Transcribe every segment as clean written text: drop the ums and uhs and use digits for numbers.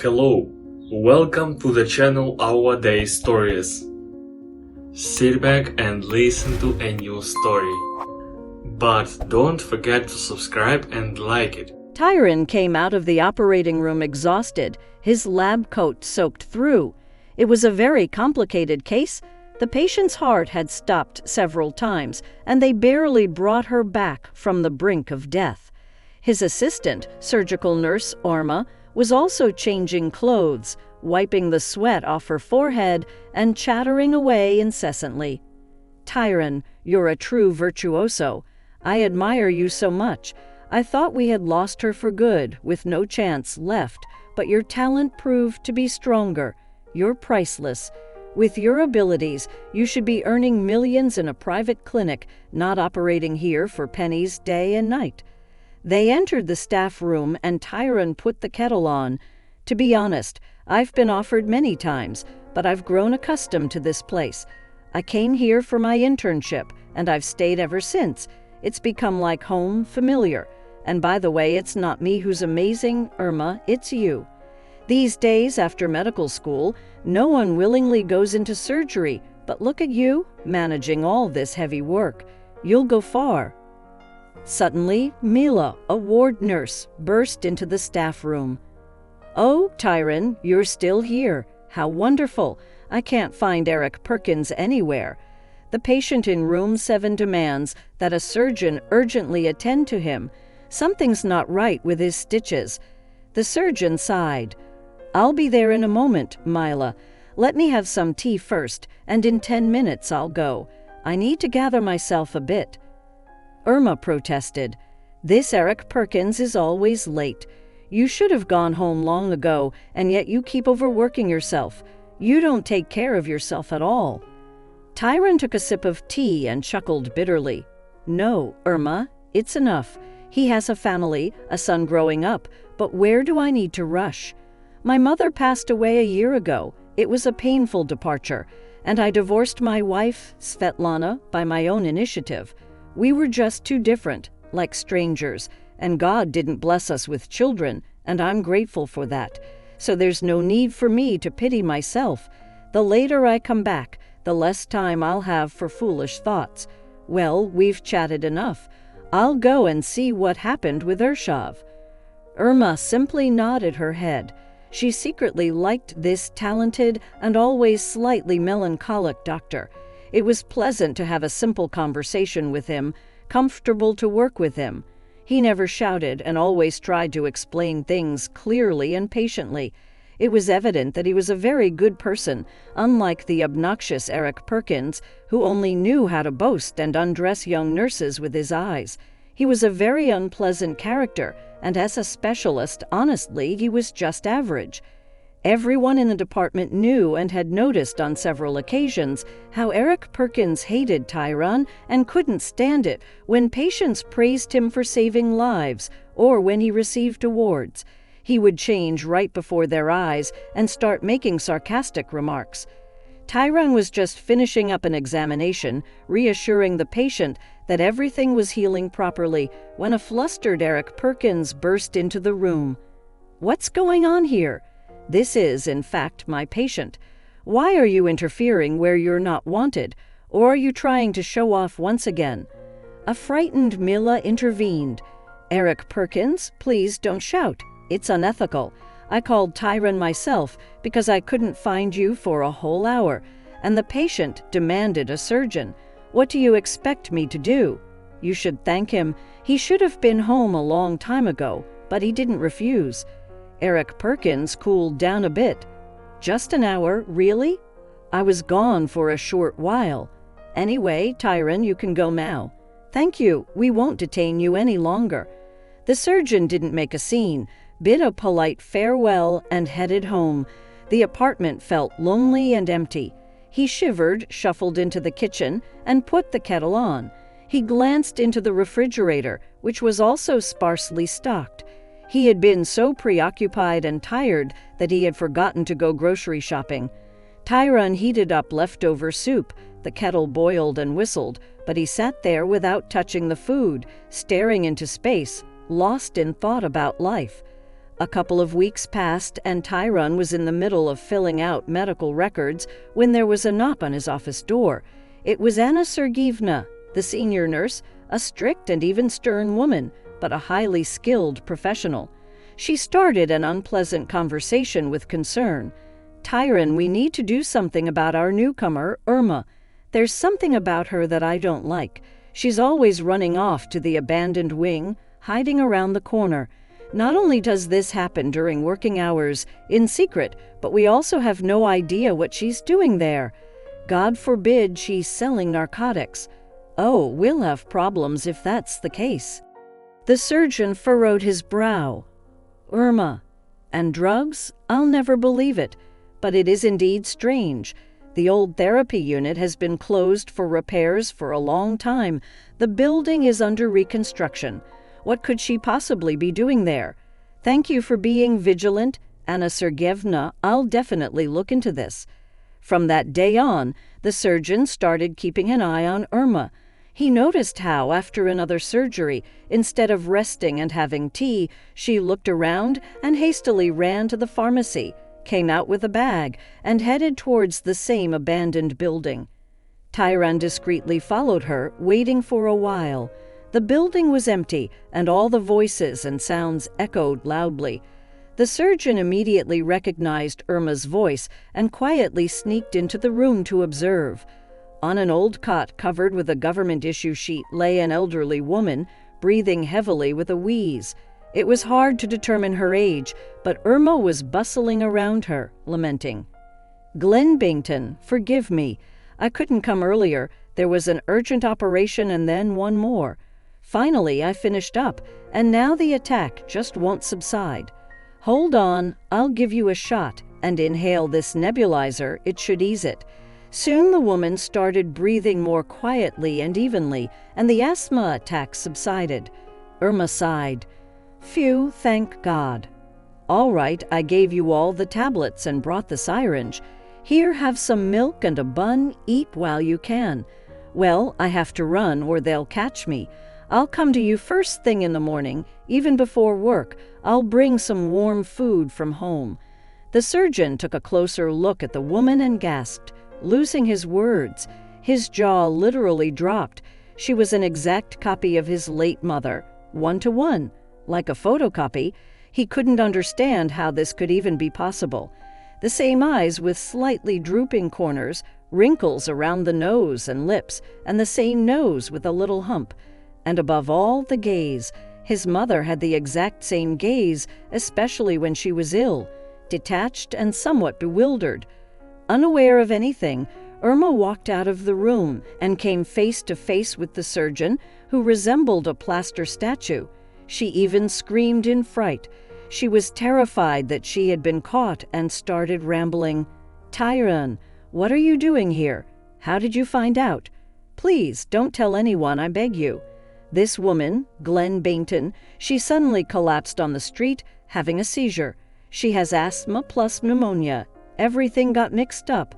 Hello, welcome to the channel Our Day Stories. Sit back and listen to a new story. But don't forget to subscribe and like it. Tyron came out of the operating room exhausted, his lab coat soaked through. It was a very complicated case. The patient's heart had stopped several times, and they barely brought her back from the brink of death. His assistant, surgical nurse Orma, was also changing clothes, wiping the sweat off her forehead and chattering away incessantly. "Tyron, you're a true virtuoso. I admire you so much. I thought we had lost her for good, with no chance left, but your talent proved to be stronger. You're priceless. With your abilities, you should be earning millions in a private clinic, not operating here for pennies day and night." They entered the staff room and Tyron put the kettle on. "To be honest, I've been offered many times, but I've grown accustomed to this place. I came here for my internship, and I've stayed ever since. It's become like home, familiar. And by the way, it's not me who's amazing, Irma, it's you. These days, after medical school, no one willingly goes into surgery, but look at you, managing all this heavy work. You'll go far." Suddenly, Mila, a ward nurse, burst into the staff room. "Oh, Tyron, you're still here. How wonderful. I can't find Eric Perkins anywhere. The patient in room 7 demands that a surgeon urgently attend to him. Something's not right with his stitches." The surgeon sighed. "I'll be there in a moment, Mila. Let me have some tea first, and in 10 minutes I'll go. I need to gather myself a bit." Irma protested. "This Eric Perkins is always late. You should have gone home long ago, and yet you keep overworking yourself. You don't take care of yourself at all." Tyron took a sip of tea and chuckled bitterly. "No, Irma, it's enough. He has a family, a son growing up, but where do I need to rush? My mother passed away a year ago. It was a painful departure, and I divorced my wife, Svetlana, by my own initiative. We were just too different, like strangers, and God didn't bless us with children, and I'm grateful for that. So there's no need for me to pity myself. The later I come back, the less time I'll have for foolish thoughts. Well, we've chatted enough. I'll go and see what happened with Urshov." Irma simply nodded her head. She secretly liked this talented and always slightly melancholic doctor. It was pleasant to have a simple conversation with him, comfortable to work with him. He never shouted and always tried to explain things clearly and patiently. It was evident that he was a very good person, unlike the obnoxious Eric Perkins, who only knew how to boast and undress young nurses with his eyes. He was a very unpleasant character, and as a specialist, honestly, he was just average. Everyone in the department knew and had noticed on several occasions how Eric Perkins hated Tyron and couldn't stand it when patients praised him for saving lives or when he received awards. He would change right before their eyes and start making sarcastic remarks. Tyron was just finishing up an examination, reassuring the patient that everything was healing properly, when a flustered Eric Perkins burst into the room. "What's going on here? This is, in fact, my patient. Why are you interfering where you're not wanted? Or are you trying to show off once again?" A frightened Mila intervened. "Eric Perkins, please don't shout. It's unethical. I called Tyron myself because I couldn't find you for a whole hour, and the patient demanded a surgeon. What do you expect me to do? You should thank him. He should have been home a long time ago, but he didn't refuse." Eric Perkins cooled down a bit. "Just an hour, really? I was gone for a short while. Anyway, Tyron, you can go now." "Thank you. We won't detain you any longer." The surgeon didn't make a scene, bid a polite farewell, and headed home. The apartment felt lonely and empty. He shivered, shuffled into the kitchen, and put the kettle on. He glanced into the refrigerator, which was also sparsely stocked. He had been so preoccupied and tired that he had forgotten to go grocery shopping. Tyron heated up leftover soup. The kettle boiled and whistled, but he sat there without touching the food, staring into space, lost in thought about life. A couple of weeks passed, and Tyron was in the middle of filling out medical records when there was a knock on his office door. It was Anna Sergeyevna, the senior nurse, a strict and even stern woman, but a highly skilled professional. She started an unpleasant conversation with concern. "Tyron, we need to do something about our newcomer, Irma. There's something about her that I don't like. She's always running off to the abandoned wing, hiding around the corner. Not only does this happen during working hours, in secret, but we also have no idea what she's doing there. God forbid she's selling narcotics. Oh, we'll have problems if that's the case." The surgeon furrowed his brow. "Irma. And drugs? I'll never believe it. But it is indeed strange. The old therapy unit has been closed for repairs for a long time. The building is under reconstruction. What could she possibly be doing there? Thank you for being vigilant, Anna Sergeyevna. I'll definitely look into this." From that day on, the surgeon started keeping an eye on Irma. He noticed how, after another surgery, instead of resting and having tea, she looked around and hastily ran to the pharmacy, came out with a bag, and headed towards the same abandoned building. Tyron discreetly followed her, waiting for a while. The building was empty, and all the voices and sounds echoed loudly. The surgeon immediately recognized Irma's voice and quietly sneaked into the room to observe. On an old cot covered with a government issue sheet lay an elderly woman, breathing heavily with a wheeze. It was hard to determine her age, but Irma was bustling around her, lamenting. "Glenn Bainton, forgive me. I couldn't come earlier. There was an urgent operation and then one more. Finally, I finished up, and now the attack just won't subside. Hold on, I'll give you a shot and inhale this nebulizer. It should ease it." Soon the woman started breathing more quietly and evenly, and the asthma attack subsided. Irma sighed. "Phew, thank God. All right, I gave you all the tablets and brought the syringe. Here, have some milk and a bun. Eat while you can. Well, I have to run or they'll catch me. I'll come to you first thing in the morning, even before work. I'll bring some warm food from home." The surgeon took a closer look at the woman and gasped, losing his words. His jaw literally dropped. She was an exact copy of his late mother, 1-to-1, like a photocopy. He couldn't understand how this could even be possible. The same eyes with slightly drooping corners, wrinkles around the nose and lips, and the same nose with a little hump. And above all, the gaze. His mother had the exact same gaze, especially when she was ill, detached and somewhat bewildered. Unaware of anything, Irma walked out of the room and came face to face with the surgeon, who resembled a plaster statue. She even screamed in fright. She was terrified that she had been caught and started rambling. "Tyron, what are you doing here? How did you find out? Please, don't tell anyone, I beg you." This woman, Glenn Bainton, she suddenly collapsed on the street, having a seizure. She has asthma plus pneumonia. Everything got mixed up.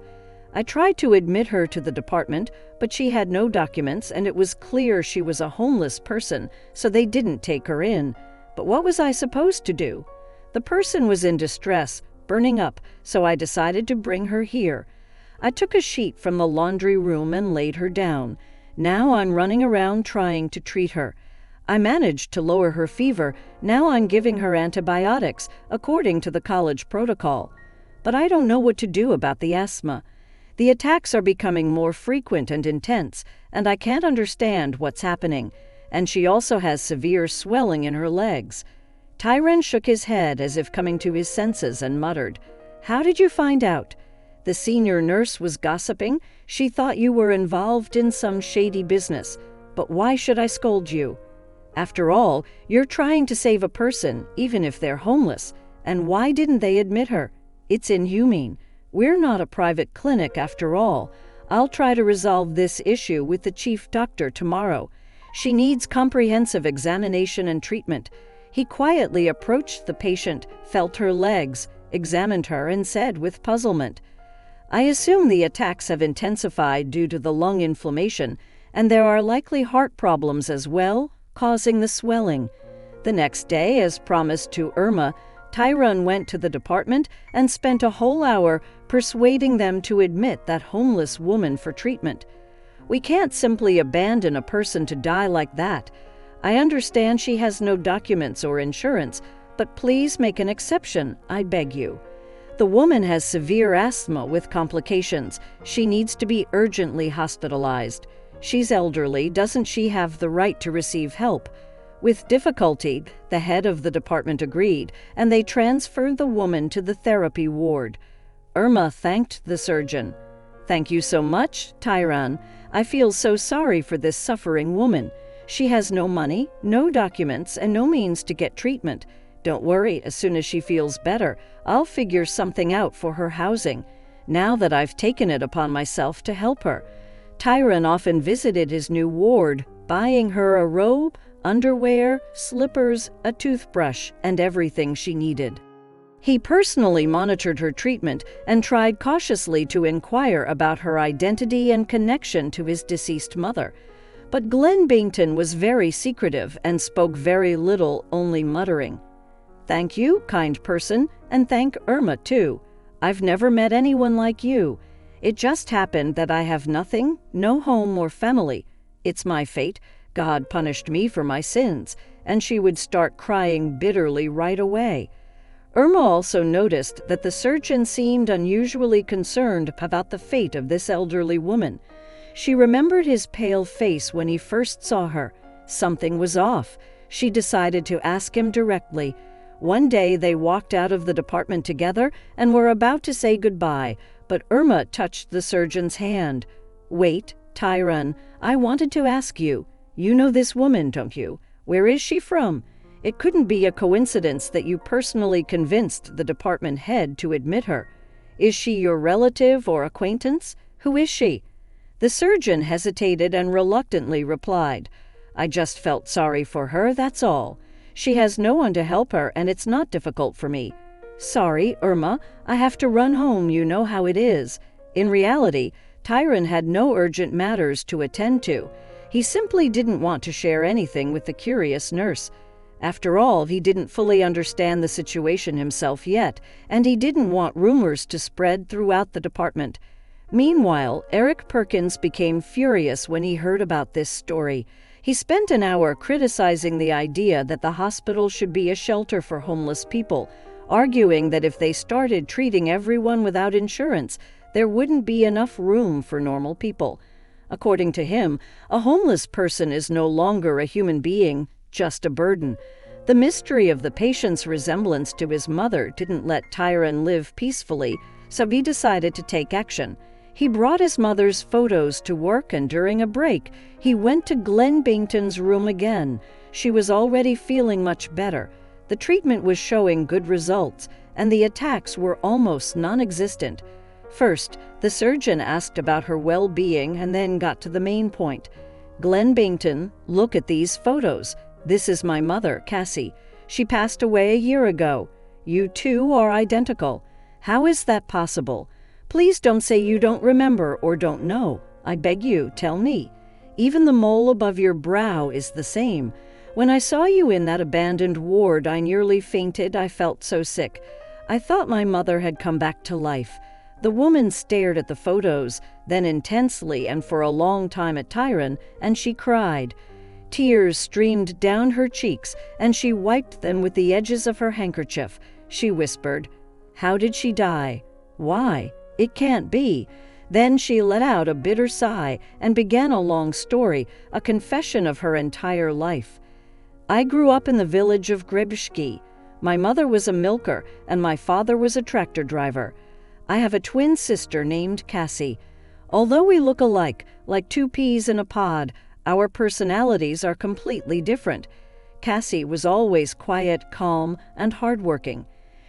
I tried to admit her to the department, but she had no documents, and it was clear she was a homeless person, so they didn't take her in. But what was I supposed to do? The person was in distress, burning up, so I decided to bring her here. I took a sheet from the laundry room and laid her down. Now I'm running around trying to treat her. I managed to lower her fever. Now I'm giving her antibiotics, according to the college protocol. But I don't know what to do about the asthma. The attacks are becoming more frequent and intense, and I can't understand what's happening. And she also has severe swelling in her legs. Tyron shook his head as if coming to his senses and muttered, "How did you find out? The senior nurse was gossiping. She thought you were involved in some shady business. But why should I scold you? After all, you're trying to save a person, even if they're homeless. And why didn't they admit her? It's inhumane. We're not a private clinic after all. I'll try to resolve this issue with the chief doctor tomorrow. She needs comprehensive examination and treatment." He quietly approached the patient, felt her legs, examined her, and said with puzzlement, "I assume the attacks have intensified due to the lung inflammation, and there are likely heart problems as well, causing the swelling." The next day, as promised to Irma, Tyrone went to the department and spent a whole hour persuading them to admit that homeless woman for treatment. We can't simply abandon a person to die like that. I understand she has no documents or insurance, but please make an exception, I beg you. The woman has severe asthma with complications. She needs to be urgently hospitalized. She's elderly. Doesn't she have the right to receive help? With difficulty, the head of the department agreed, and they transferred the woman to the therapy ward. Irma thanked the surgeon. "Thank you so much, Tyrone. I feel so sorry for this suffering woman. She has no money, no documents, and no means to get treatment. Don't worry, as soon as she feels better, I'll figure something out for her housing. Now that I've taken it upon myself to help her." Tyrone often visited his new ward, buying her a robe, underwear, slippers, a toothbrush, and everything she needed. He personally monitored her treatment and tried cautiously to inquire about her identity and connection to his deceased mother. But Glenn Bainton was very secretive and spoke very little, only muttering. "Thank you, kind person, and thank Irma, too. I've never met anyone like you. It just happened that I have nothing, no home or family. It's my fate. God punished me for my sins," and she would start crying bitterly right away. Irma also noticed that the surgeon seemed unusually concerned about the fate of this elderly woman. She remembered his pale face when he first saw her. Something was off. She decided to ask him directly. One day they walked out of the department together and were about to say goodbye, but Irma touched the surgeon's hand. "Wait, Tyrone, I wanted to ask you. You know this woman, don't you? Where is she from? It couldn't be a coincidence that you personally convinced the department head to admit her. Is she your relative or acquaintance? Who is she?" The surgeon hesitated and reluctantly replied, "I just felt sorry for her, that's all. She has no one to help her, and it's not difficult for me. Sorry, Irma, I have to run home, you know how it is." In reality, Tyrone had no urgent matters to attend to. He simply didn't want to share anything with the curious nurse. After all, he didn't fully understand the situation himself yet, and he didn't want rumors to spread throughout the department. Meanwhile, Eric Perkins became furious when he heard about this story. He spent an hour criticizing the idea that the hospital should be a shelter for homeless people, arguing that if they started treating everyone without insurance, there wouldn't be enough room for normal people. According to him, a homeless person is no longer a human being, just a burden. The mystery of the patient's resemblance to his mother didn't let Tyrone live peacefully, so he decided to take action. He brought his mother's photos to work, and during a break, he went to Glenn Bainton's room again. She was already feeling much better. The treatment was showing good results, and the attacks were almost non-existent. First, the surgeon asked about her well-being and then got to the main point. "Glenn Bainton, look at these photos. This is my mother, Cassie. She passed away a year ago. You two are identical. How is that possible? Please don't say you don't remember or don't know. I beg you, tell me. Even the mole above your brow is the same. When I saw you in that abandoned ward, I nearly fainted. I felt so sick. I thought my mother had come back to life." The woman stared at the photos, then intensely and for a long time at Tyrone, and she cried. Tears streamed down her cheeks, and she wiped them with the edges of her handkerchief. She whispered, "How did she die? Why? It can't be." Then she let out a bitter sigh and began a long story, a confession of her entire life. "I grew up in the village of Grebshki. My mother was a milker, and my father was a tractor driver. I have a twin sister named Cassie. Although we look alike, like two peas in a pod, our personalities are completely different. Cassie was always quiet, calm, and hardworking.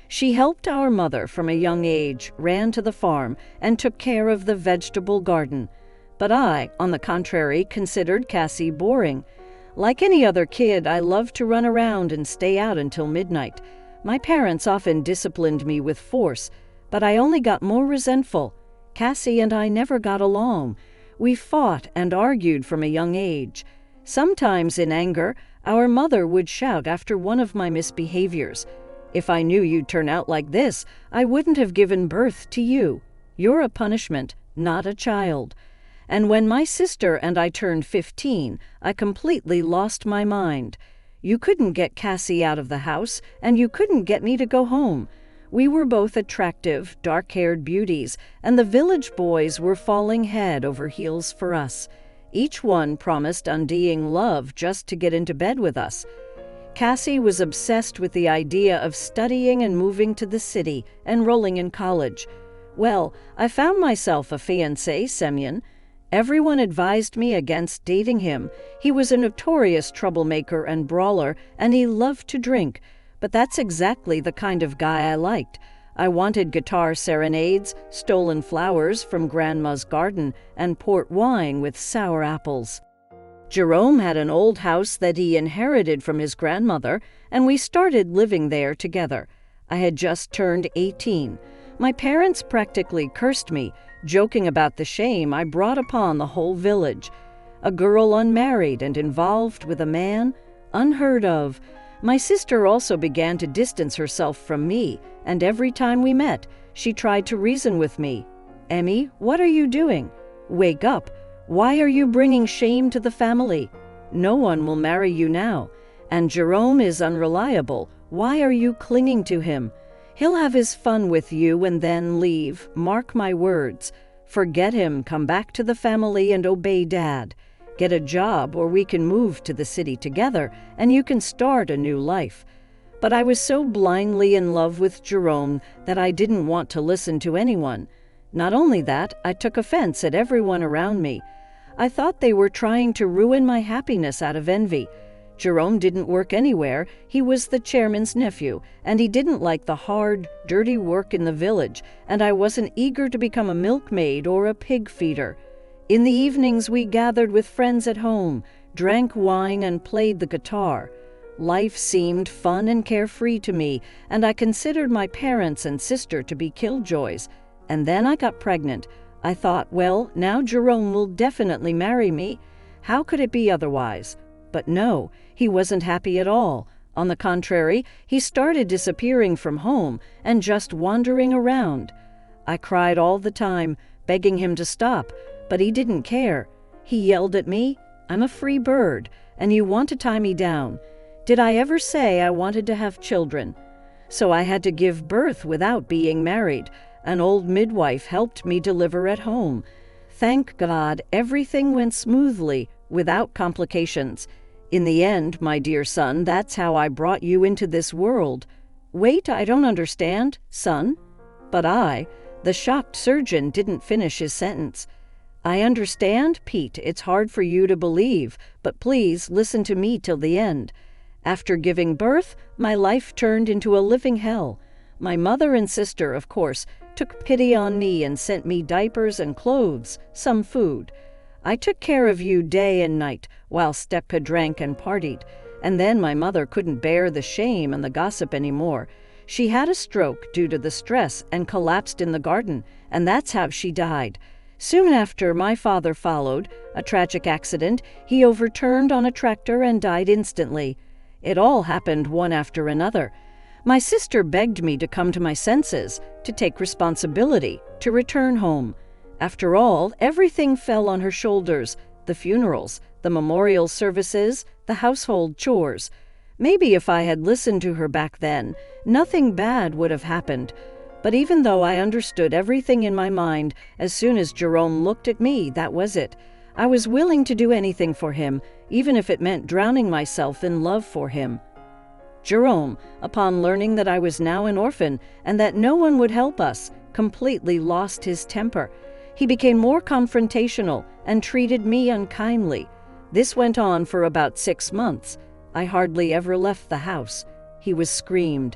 She helped our mother from a young age, ran to the farm, and took care of the vegetable garden. But I, on the contrary, considered Cassie boring. Like any other kid, I loved to run around and stay out until midnight. My parents often disciplined me with force, but I only got more resentful. Cassie and I never got along. We fought and argued from a young age. Sometimes in anger, our mother would shout after one of my misbehaviors. If I knew you'd turn out like this, I wouldn't have given birth to you. You're a punishment, not a child. And when my sister and I turned 15, I completely lost my mind. You couldn't get Cassie out of the house, and you couldn't get me to go home. We were both attractive, dark-haired beauties, and the village boys were falling head over heels for us. Each one promised undying love just to get into bed with us. Cassie was obsessed with the idea of studying and moving to the city, enrolling in college. Well, I found myself a fiancé, Semyon. Everyone advised me against dating him. He was a notorious troublemaker and brawler, and he loved to drink. But that's exactly the kind of guy I liked. I wanted guitar serenades, stolen flowers from Grandma's garden, and port wine with sour apples. Jerome had an old house that he inherited from his grandmother, and we started living there together. I had just turned 18. My parents practically cursed me, joking about the shame I brought upon the whole village. A girl unmarried and involved with a man? Unheard of. My sister also began to distance herself from me, and every time we met, she tried to reason with me. "Emmy, what are you doing? Wake up. Why are you bringing shame to the family? No one will marry you now. And Jerome is unreliable. Why are you clinging to him? He'll have his fun with you and then leave. Mark my words. Forget him, come back to the family and obey Dad. Get a job or we can move to the city together and you can start a new life." But I was so blindly in love with Jerome that I didn't want to listen to anyone. Not only that, I took offense at everyone around me. I thought they were trying to ruin my happiness out of envy. Jerome didn't work anywhere. He was the chairman's nephew, and he didn't like the hard, dirty work in the village, and I wasn't eager to become a milkmaid or a pig feeder. In the evenings we gathered with friends at home, drank wine and played the guitar. Life seemed fun and carefree to me, and I considered my parents and sister to be killjoys. And then I got pregnant. I thought, well, now Jerome will definitely marry me. How could it be otherwise? But no, he wasn't happy at all. On the contrary, he started disappearing from home and just wandering around. I cried all the time, begging him to stop, but he didn't care. He yelled at me, "I'm a free bird, and you want to tie me down." Did I ever say I wanted to have children? So I had to give birth without being married. An old midwife helped me deliver at home. Thank God, everything went smoothly, without complications. In the end, my dear son, that's how I brought you into this world. Wait, I don't understand, son. But the shocked surgeon, didn't finish his sentence. I understand, Pete, it's hard for you to believe, but please listen to me till the end. After giving birth, my life turned into a living hell. My mother and sister, of course, took pity on me and sent me diapers and clothes, some food. I took care of you day and night, while Stepka drank and partied. And then my mother couldn't bear the shame and the gossip anymore. She had a stroke due to the stress and collapsed in the garden, and that's how she died. Soon after, my father followed, a tragic accident. He overturned on a tractor and died instantly. It all happened one after another. My sister begged me to come to my senses, to take responsibility, to return home. After all, everything fell on her shoulders: the funerals, the memorial services, the household chores. Maybe if I had listened to her back then, nothing bad would have happened. But even though I understood everything in my mind, as soon as Jerome looked at me, that was it. I was willing to do anything for him, even if it meant drowning myself in love for him. Jerome, upon learning that I was now an orphan and that no one would help us, completely lost his temper. He became more confrontational and treated me unkindly. This went on for about 6 months. I hardly ever left the house. He was screamed,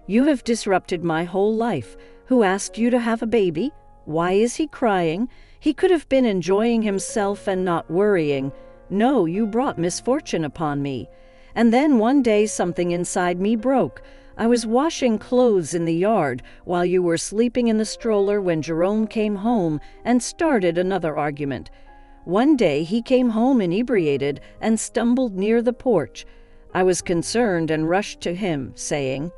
"You have disrupted my whole life. Who asked you to have a baby? Why is he crying? He could have been enjoying himself and not worrying. No, you brought misfortune upon me." And then one day something inside me broke. I was washing clothes in the yard while you were sleeping in the stroller when Jerome came home and started another argument. One day he came home inebriated and stumbled near the porch. I was concerned and rushed to him, saying,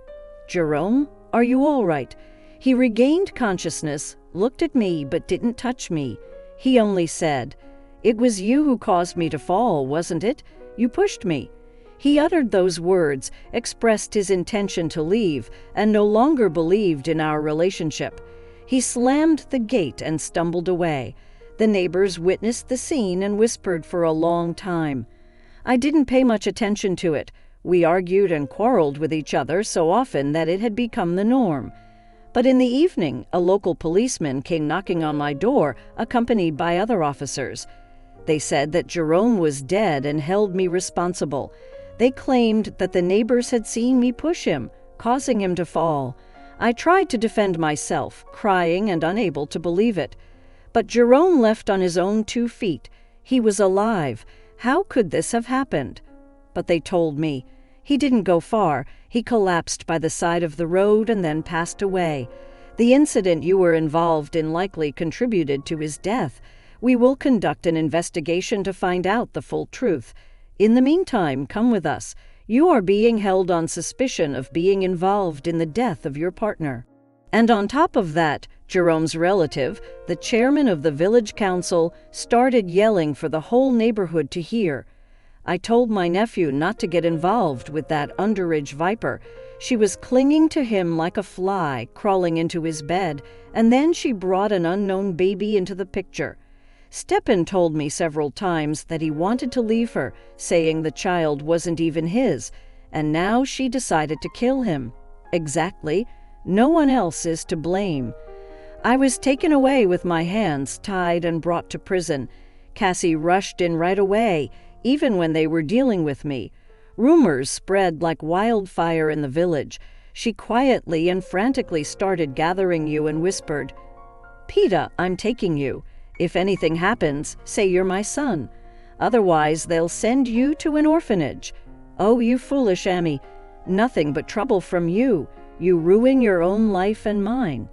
"Jerome, are you all right?" He regained consciousness, looked at me, but didn't touch me. He only said, "It was you who caused me to fall, wasn't it? You pushed me." He uttered those words, expressed his intention to leave, and no longer believed in our relationship. He slammed the gate and stumbled away. The neighbors witnessed the scene and whispered for a long time. I didn't pay much attention to it. We argued and quarreled with each other so often that it had become the norm. But in the evening, a local policeman came knocking on my door, accompanied by other officers. They said that Jerome was dead and held me responsible. They claimed that the neighbors had seen me push him, causing him to fall. I tried to defend myself, crying and unable to believe it. But Jerome left on his own 2 feet. He was alive. How could this have happened? But they told me. He didn't go far. He collapsed by the side of the road and then passed away. The incident you were involved in likely contributed to his death. We will conduct an investigation to find out the full truth. In the meantime, come with us. You are being held on suspicion of being involved in the death of your partner. And on top of that, Jerome's relative, the chairman of the village council, started yelling for the whole neighborhood to hear. I told my nephew not to get involved with that underage viper. She was clinging to him like a fly, crawling into his bed, and then she brought an unknown baby into the picture. Stepan told me several times that he wanted to leave her, saying the child wasn't even his, and now she decided to kill him. Exactly. No one else is to blame. I was taken away with my hands tied and brought to prison. Cassie rushed in right away, even when they were dealing with me. Rumors spread like wildfire in the village. She quietly and frantically started gathering you and whispered, "Peter, I'm taking you. If anything happens, say you're my son. Otherwise, they'll send you to an orphanage. Oh, you foolish Amy. Nothing but trouble from you. You ruin your own life and mine."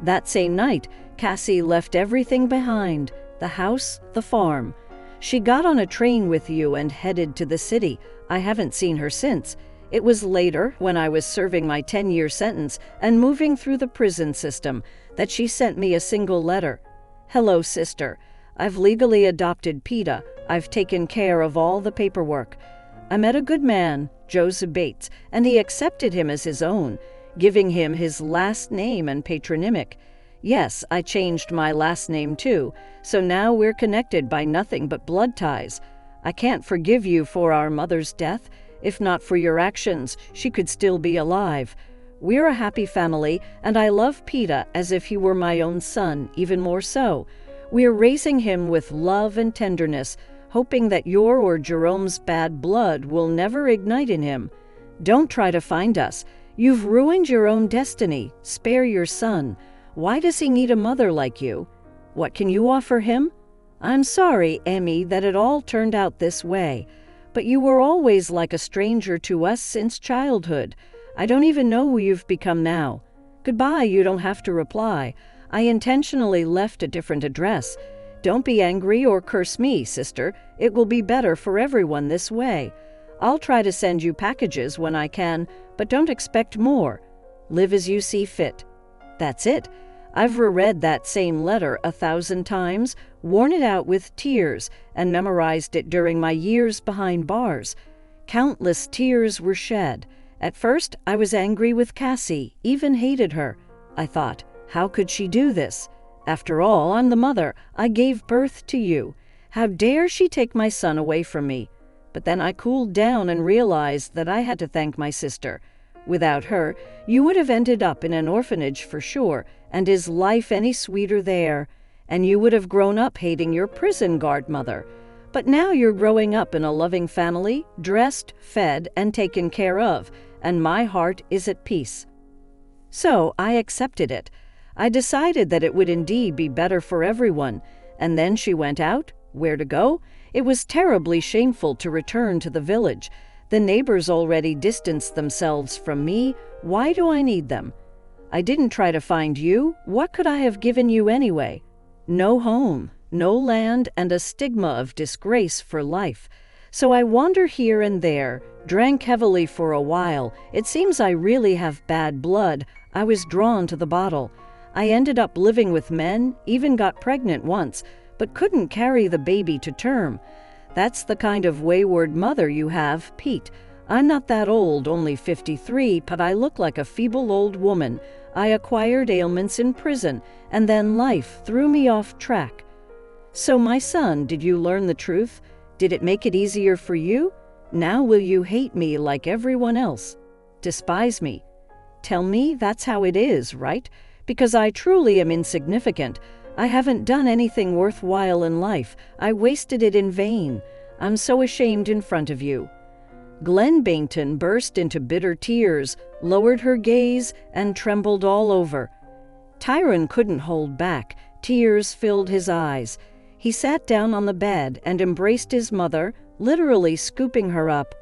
That same night, Cassie left everything behind, the house, the farm. She got on a train with you and headed to the city. I haven't seen her since. It was later, when I was serving my 10-year sentence and moving through the prison system, that she sent me a single letter. "Hello, sister. I've legally adopted Peter. I've taken care of all the paperwork. I met a good man, Joseph Bates, and he accepted him as his own, giving him his last name and patronymic. Yes, I changed my last name too, so now we're connected by nothing but blood ties. I can't forgive you for our mother's death. If not for your actions, she could still be alive. We're a happy family, and I love Peter as if he were my own son, even more so. We're raising him with love and tenderness, hoping that your or Jerome's bad blood will never ignite in him. Don't try to find us. You've ruined your own destiny. Spare your son. Why does he need a mother like you? What can you offer him? I'm sorry, Emmy, that it all turned out this way. But you were always like a stranger to us since childhood. I don't even know who you've become now. Goodbye, you don't have to reply. I intentionally left a different address. Don't be angry or curse me, sister. It will be better for everyone this way. I'll try to send you packages when I can, but don't expect more. Live as you see fit." That's it. I've reread that same letter 1,000 times, worn it out with tears, and memorized it during my years behind bars. Countless tears were shed. At first, I was angry with Cassie, even hated her. I thought, how could she do this? After all, I'm the mother. I gave birth to you. How dare she take my son away from me? But then I cooled down and realized that I had to thank my sister. Without her, you would have ended up in an orphanage for sure, and is life any sweeter there? And you would have grown up hating your prison guard mother. But now you're growing up in a loving family, dressed, fed, and taken care of, and my heart is at peace. So I accepted it. I decided that it would indeed be better for everyone. And then she went out. Where to go? It was terribly shameful to return to the village. The neighbors already distanced themselves from me. Why do I need them? I didn't try to find you. What could I have given you anyway? No home, no land, and a stigma of disgrace for life. So I wander here and there, drank heavily for a while. It seems I really have bad blood. I was drawn to the bottle. I ended up living with men, even got pregnant once, but couldn't carry the baby to term. That's the kind of wayward mother you have, Pete. I'm not that old, only 53, but I look like a feeble old woman. I acquired ailments in prison, and then life threw me off track. So, my son, did you learn the truth? Did it make it easier for you? Now will you hate me like everyone else? Despise me? Tell me that's how it is, right? Because I truly am insignificant. I haven't done anything worthwhile in life. I wasted it in vain. I'm so ashamed in front of you. Glen Bainton burst into bitter tears, lowered her gaze, and trembled all over. Tyrone couldn't hold back. Tears filled his eyes. He sat down on the bed and embraced his mother, literally scooping her up.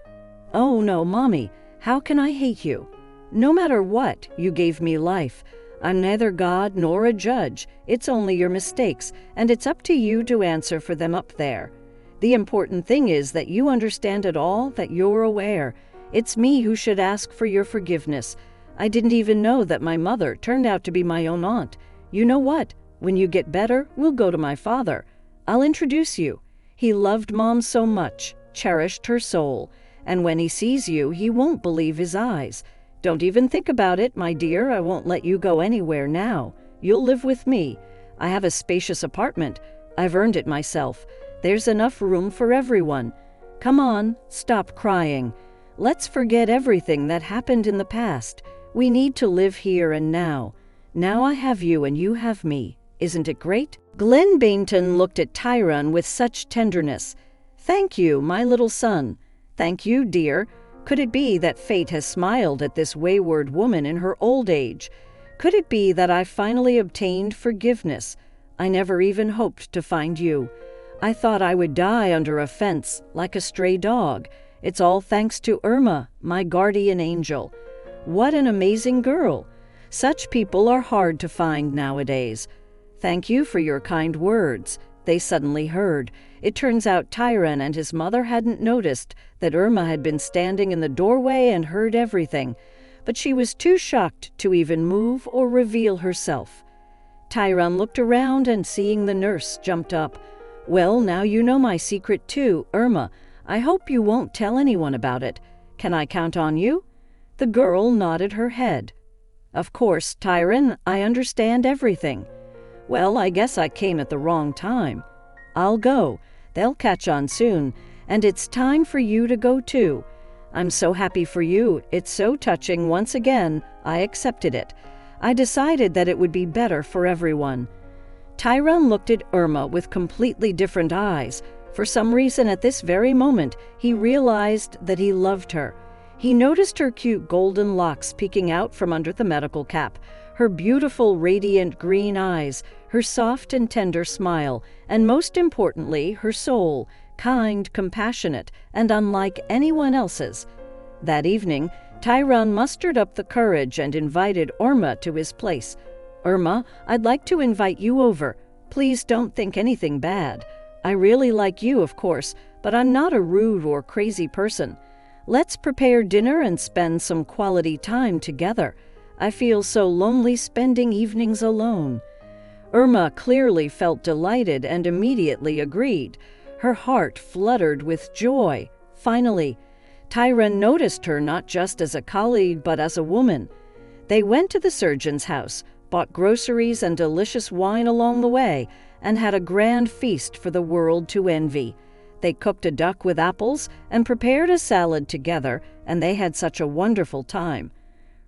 "Oh no, Mommy, how can I hate you? No matter what, you gave me life. I'm neither God nor a judge. It's only your mistakes, and it's up to you to answer for them up there. The important thing is that you understand it all, that you're aware. It's me who should ask for your forgiveness. I didn't even know that my mother turned out to be my own aunt. You know what? When you get better, we'll go to my father. I'll introduce you. He loved Mom so much, cherished her soul, and when he sees you, he won't believe his eyes. Don't even think about it, my dear. I won't let you go anywhere now. You'll live with me. I have a spacious apartment. I've earned it myself. There's enough room for everyone. Come on, stop crying. Let's forget everything that happened in the past. We need to live here and now. Now I have you and you have me. Isn't it great?" Glen Bainton looked at Tyrone with such tenderness. "Thank you, my little son. Thank you, dear. Could it be that fate has smiled at this wayward woman in her old age? Could it be that I finally obtained forgiveness? I never even hoped to find you. I thought I would die under a fence, like a stray dog. It's all thanks to Irma, my guardian angel. What an amazing girl. Such people are hard to find nowadays. Thank you for your kind words." They suddenly heard. It turns out Tyrone and his mother hadn't noticed that Irma had been standing in the doorway and heard everything, but she was too shocked to even move or reveal herself. Tyrone looked around and, seeing the nurse, jumped up. "Well, now you know my secret too, Irma. I hope you won't tell anyone about it. Can I count on you?" The girl nodded her head. "Of course, Tyrone, I understand everything." "Well, I guess I came at the wrong time. I'll go. They'll catch on soon, and it's time for you to go too. I'm so happy for you. It's so touching. Once again, I accepted it. I decided that it would be better for everyone." Tyrone looked at Irma with completely different eyes. For some reason, at this very moment, he realized that he loved her. He noticed her cute golden locks peeking out from under the medical cap, her beautiful, radiant green eyes, her soft and tender smile, and most importantly, her soul, kind, compassionate, and unlike anyone else's. That evening, Tyrone mustered up the courage and invited Irma to his place. "Irma, I'd like to invite you over. Please don't think anything bad. I really like you, of course, but I'm not a rude or crazy person. Let's prepare dinner and spend some quality time together. I feel so lonely spending evenings alone." Irma clearly felt delighted and immediately agreed. Her heart fluttered with joy. Finally, Tyrone noticed her not just as a colleague but as a woman. They went to the surgeon's house, bought groceries and delicious wine along the way, and had a grand feast for the world to envy. They cooked a duck with apples and prepared a salad together, and they had such a wonderful time.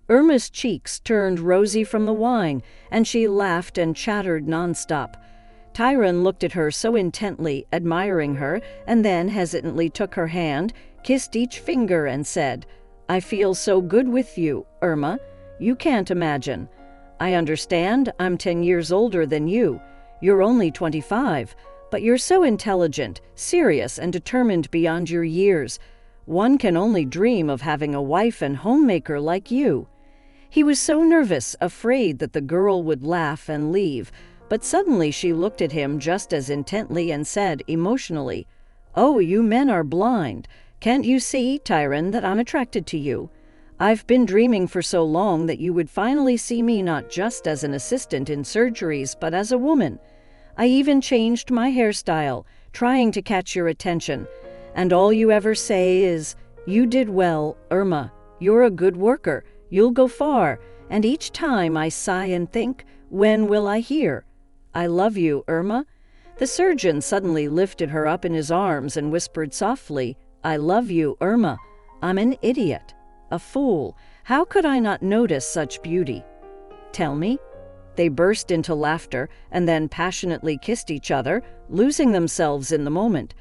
Irma's cheeks turned rosy from the wine, and she laughed and chattered nonstop. Tyrone looked at her so intently, admiring her, and then hesitantly took her hand, kissed each finger, and said, "I feel so good with you, Irma. You can't imagine. I understand I'm 10 years older than you. You're only 25, but you're so intelligent, serious, and determined beyond your years. One can only dream of having a wife and homemaker like you." He was so nervous, afraid that the girl would laugh and leave, but suddenly she looked at him just as intently and said emotionally, "Oh, you men are blind. Can't you see, Tyron, that I'm attracted to you? I've been dreaming for so long that you would finally see me not just as an assistant in surgeries, but as a woman. I even changed my hairstyle, trying to catch your attention. And all you ever say is, 'You did well, Irma. You're a good worker. You'll go far.' And each time I sigh and think, 'When will I hear? I love you, Irma.'" The surgeon suddenly lifted her up in his arms and whispered softly, "I love you, Irma. I'm an idiot, a fool. How could I not notice such beauty? Tell me." They burst into laughter and then passionately kissed each other, losing themselves in the moment.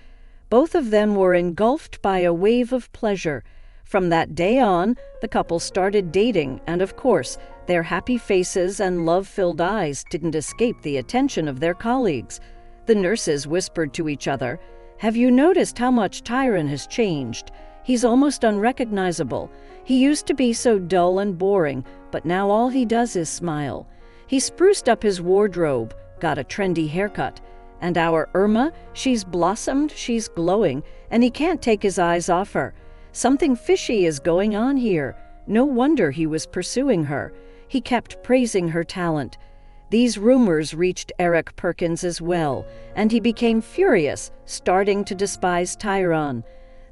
Both of them were engulfed by a wave of pleasure. From that day on, the couple started dating, and of course, their happy faces and love-filled eyes didn't escape the attention of their colleagues. The nurses whispered to each other, "Have you noticed how much Tyron has changed? He's almost unrecognizable. He used to be so dull and boring, but now all he does is smile. He spruced up his wardrobe, got a trendy haircut. And our Irma, she's blossomed, she's glowing, and he can't take his eyes off her. Something fishy is going on here. No wonder he was pursuing her. He kept praising her talent." These rumors reached Eric Perkins as well, and he became furious, starting to despise Tyron.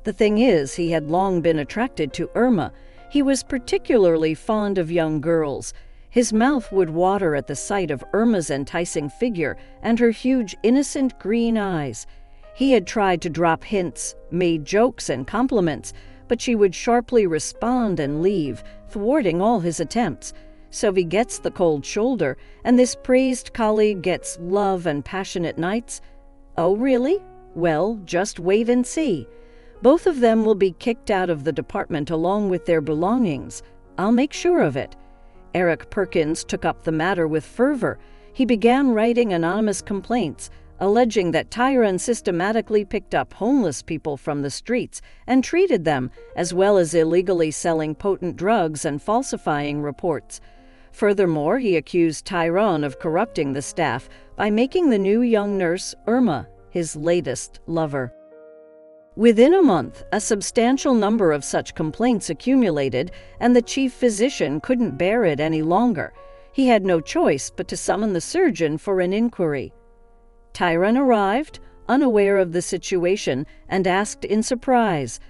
The thing is, he had long been attracted to Irma. He was particularly fond of young girls. His mouth would water at the sight of Irma's enticing figure and her huge, innocent green eyes. He had tried to drop hints, made jokes and compliments, but she would sharply respond and leave, thwarting all his attempts. So he gets the cold shoulder, and this praised colleague gets love and passionate nights. Oh, really? Well, just wait and see. Both of them will be kicked out of the department along with their belongings. I'll make sure of it. Eric Perkins took up the matter with fervor. He began writing anonymous complaints, alleging that Tyron systematically picked up homeless people from the streets and treated them, as well as illegally selling potent drugs and falsifying reports. Furthermore, he accused Tyron of corrupting the staff by making the new young nurse, Irma, his latest lover. Within a month, a substantial number of such complaints accumulated, and the chief physician couldn't bear it any longer. He had no choice but to summon the surgeon for an inquiry. Tyron arrived, unaware of the situation, and asked in surprise,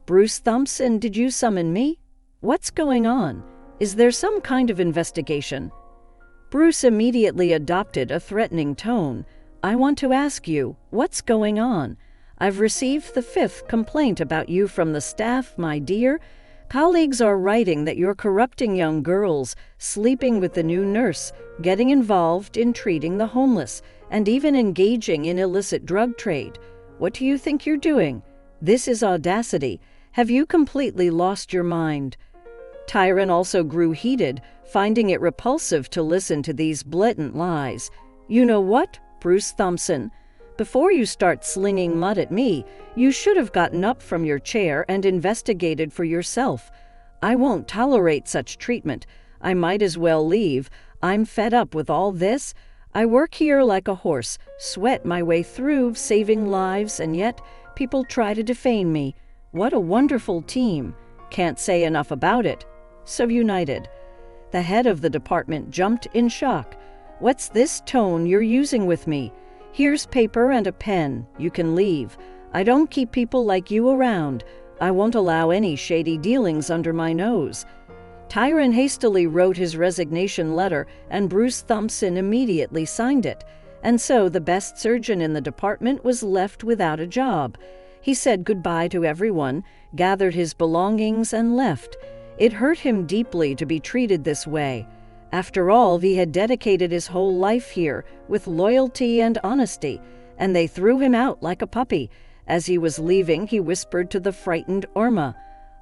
"Bruce Thompson, did you summon me? What's going on? Is there some kind of investigation?" Bruce immediately adopted a threatening tone. "I want to ask you, what's going on? I've received the 5th complaint about you from the staff, my dear. Colleagues are writing that you're corrupting young girls, sleeping with the new nurse, getting involved in treating the homeless, and even engaging in illicit drug trade. What do you think you're doing? This is audacity. Have you completely lost your mind?" Tyron also grew heated, finding it repulsive to listen to these blatant lies. "You know what, Bruce Thompson? Before you start slinging mud at me, you should have gotten up from your chair and investigated for yourself. I won't tolerate such treatment. I might as well leave. I'm fed up with all this. I work here like a horse, sweat my way through, saving lives, and yet people try to defame me. What a wonderful team. Can't say enough about it. So united." The head of the department jumped in shock. "What's this tone you're using with me? Here's paper and a pen. You can leave. I don't keep people like you around. I won't allow any shady dealings under my nose." Tyron hastily wrote his resignation letter, and Bruce Thompson immediately signed it. And so the best surgeon in the department was left without a job. He said goodbye to everyone, gathered his belongings, and left. It hurt him deeply to be treated this way. After all, he had dedicated his whole life here with loyalty and honesty, and they threw him out like a puppy. As he was leaving, he whispered to the frightened Irma,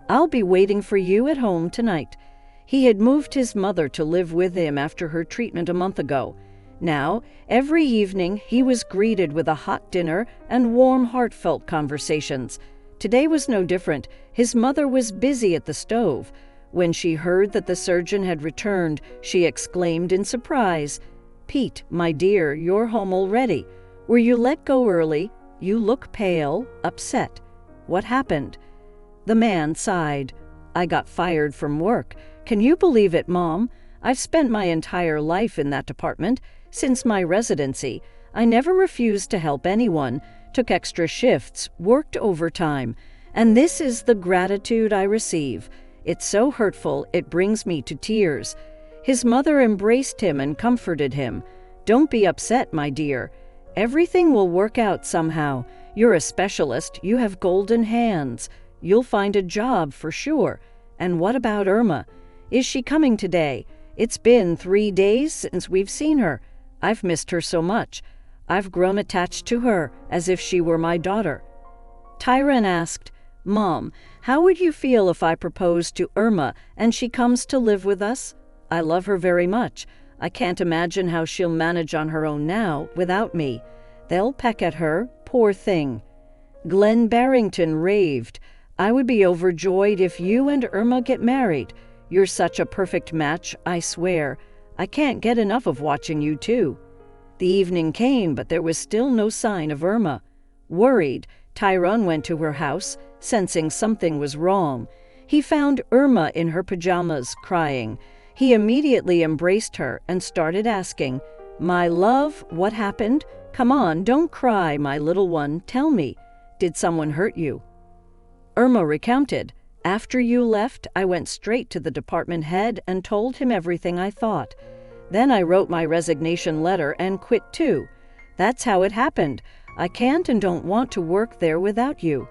"I'll be waiting for you at home tonight." He had moved his mother to live with him after her treatment a month ago. Now, every evening, he was greeted with a hot dinner and warm, heartfelt conversations. Today was no different. His mother was busy at the stove. When she heard that the surgeon had returned, she exclaimed in surprise, "Pete, my dear, you're home already. Were you let go early? You look pale, upset. What happened? The man sighed. I got fired from work. Can you believe it, Mom? I've spent my entire life in that department. Since my residency, I never refused to help anyone, took extra shifts, worked overtime. And this is the gratitude I receive. It's so hurtful, it brings me to tears. His mother embraced him and comforted him. Don't be upset, my dear. Everything will work out somehow. You're a specialist. You have golden hands. You'll find a job for sure. And what about Irma? Is she coming today? It's been 3 days since we've seen her. I've missed her so much. I've grown attached to her, as if she were my daughter. Tyron asked, Mom, how would you feel if I proposed to Irma and she comes to live with us? I love her very much. I can't imagine how she'll manage on her own now, without me. They'll peck at her, poor thing. Glenn Barrington raved. I would be overjoyed if you and Irma get married. You're such a perfect match, I swear. I can't get enough of watching you two. The evening came, but there was still no sign of Irma. Worried, Tyron went to her house, sensing something was wrong. He found Irma in her pajamas, crying. He immediately embraced her and started asking, My love, what happened? Come on, don't cry, my little one. Tell me, did someone hurt you? Irma recounted. After you left, I went straight to the department head and told him everything I thought. Then I wrote my resignation letter and quit too. That's how it happened. I can't and don't want to work there without you.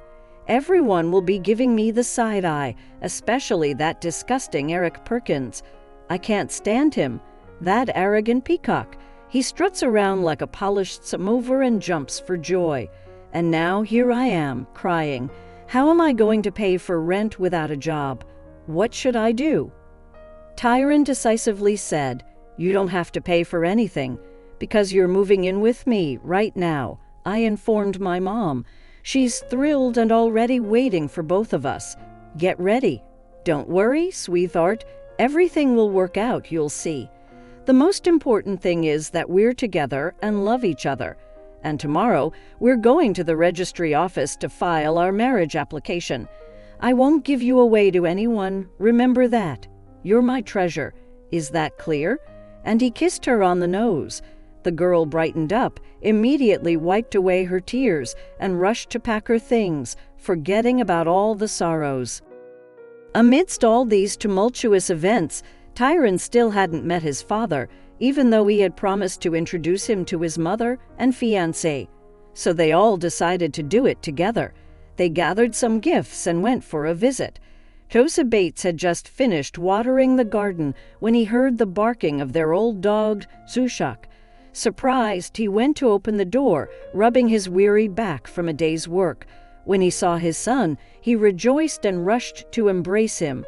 Everyone will be giving me the side eye, especially that disgusting Eric Perkins. I can't stand him. That arrogant peacock. He struts around like a polished samovar and jumps for joy. And now here I am, crying. How am I going to pay for rent without a job? What should I do? Tyron decisively said, You don't have to pay for anything, because you're moving in with me right now. I informed my mom. She's thrilled and already waiting for both of us. Get ready. Don't worry, sweetheart. Everything will work out, you'll see. The most important thing is that we're together and love each other. And tomorrow, we're going to the registry office to file our marriage application. I won't give you away to anyone. Remember that. You're my treasure. Is that clear? And he kissed her on the nose. The girl brightened up, immediately wiped away her tears, and rushed to pack her things, forgetting about all the sorrows. Amidst all these tumultuous events, Tyron still hadn't met his father, even though he had promised to introduce him to his mother and fiancé. So they all decided to do it together. They gathered some gifts and went for a visit. Joseph Bates had just finished watering the garden when he heard the barking of their old dog, Zushak. Surprised, he went to open the door, rubbing his weary back from a day's work. When he saw his son, he rejoiced and rushed to embrace him.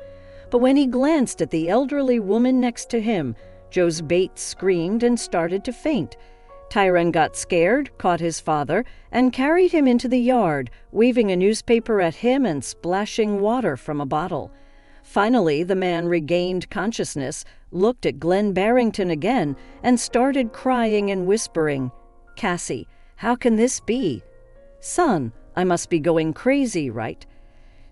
But when he glanced at the elderly woman next to him, Joseph Bates screamed and started to faint. Tyron got scared, caught his father, and carried him into the yard, waving a newspaper at him and splashing water from a bottle. Finally, the man regained consciousness, looked at Glenn Barrington again, and started crying and whispering, Cassie, how can this be? Son, I must be going crazy, right?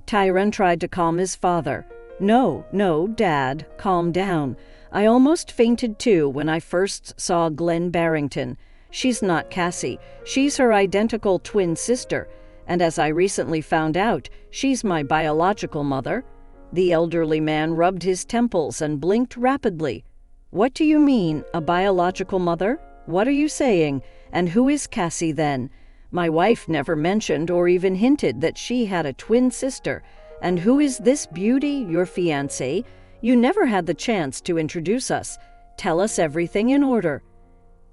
Tyron tried to calm his father. No, Dad, calm down. I almost fainted too when I first saw Glenn Barrington. She's not Cassie. She's her identical twin sister. And as I recently found out, she's my biological mother. The elderly man rubbed his temples and blinked rapidly. What do you mean, a biological mother? What are you saying? And who is Cassie then? My wife never mentioned or even hinted that she had a twin sister. And who is this beauty, your fiancée? You never had the chance to introduce us. Tell us everything in order.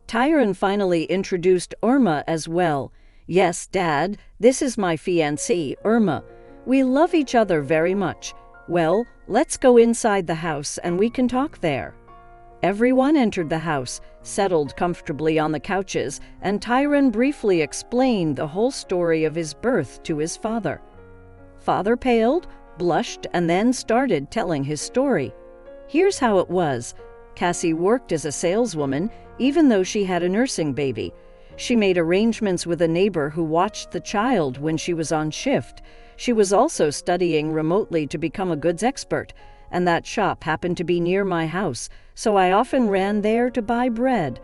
Tyron finally introduced Irma as well. Yes, Dad, this is my fiancée, Irma. We love each other very much. Well, let's go inside the house and we can talk there. Everyone entered the house, settled comfortably on the couches, and Tyron briefly explained the whole story of his birth to his father. Father paled, blushed, and then started telling his story. Here's how it was. Cassie worked as a saleswoman, even though she had a nursing baby. She made arrangements with a neighbor who watched the child when she was on shift. She was also studying remotely to become a goods expert, and that shop happened to be near my house, so I often ran there to buy bread.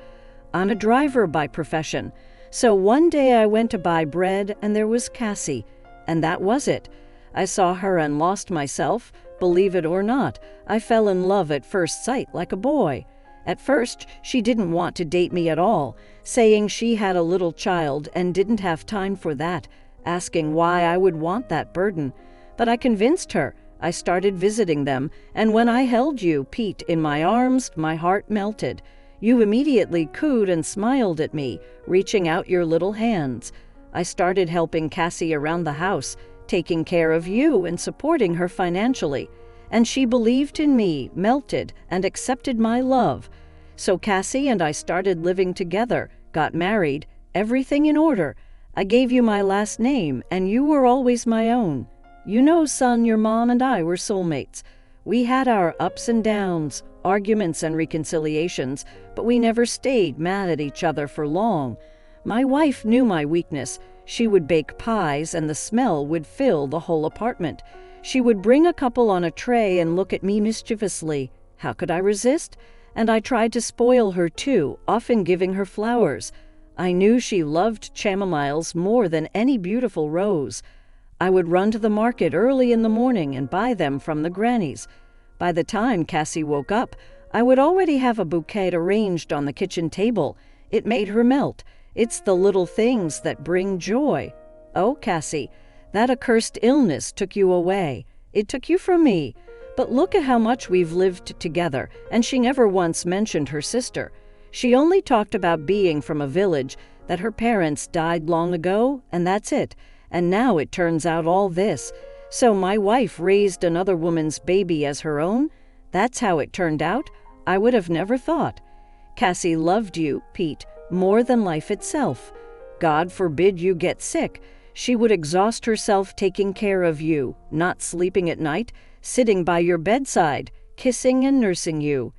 I'm a driver by profession, so one day I went to buy bread and there was Cassie, and that was it. I saw her and lost myself. Believe it or not, I fell in love at first sight like a boy. At first, she didn't want to date me at all, saying she had a little child and didn't have time for that, asking why I would want that burden. But I convinced her. I started visiting them, and when I held you, Pete, in my arms, my heart melted. You immediately cooed and smiled at me, reaching out your little hands. I started helping Cassie around the house, taking care of you and supporting her financially. And she believed in me, melted, and accepted my love. So Cassie and I started living together, got married, everything in order. I gave you my last name, and you were always my own. You know, son, your mom and I were soulmates. We had our ups and downs, arguments and reconciliations, but we never stayed mad at each other for long. My wife knew my weakness. She would bake pies, and the smell would fill the whole apartment. She would bring a couple on a tray and look at me mischievously. How could I resist? And I tried to spoil her too, often giving her flowers. I knew she loved chamomiles more than any beautiful rose. I would run to the market early in the morning and buy them from the grannies. By the time Cassie woke up, I would already have a bouquet arranged on the kitchen table. It made her melt. It's the little things that bring joy. Oh, Cassie, that accursed illness took you away. It took you from me. But look at how much we've lived together, and she never once mentioned her sister. She only talked about being from a village, that her parents died long ago, and that's it. And now it turns out all this. So my wife raised another woman's baby as her own? That's how it turned out? I would have never thought. Cassie loved you, Pete, more than life itself. God forbid you get sick. She would exhaust herself taking care of you, not sleeping at night, sitting by your bedside, kissing and nursing you.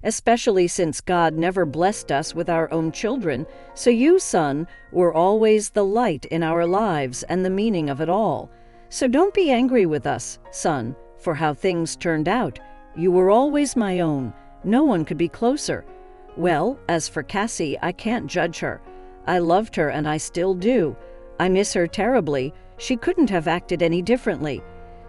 Especially since God never blessed us with our own children, so you, son, were always the light in our lives and the meaning of it all. So don't be angry with us, son, for how things turned out. You were always my own. No one could be closer. Well, as for Cassie, I can't judge her. I loved her and I still do. I miss her terribly. She couldn't have acted any differently.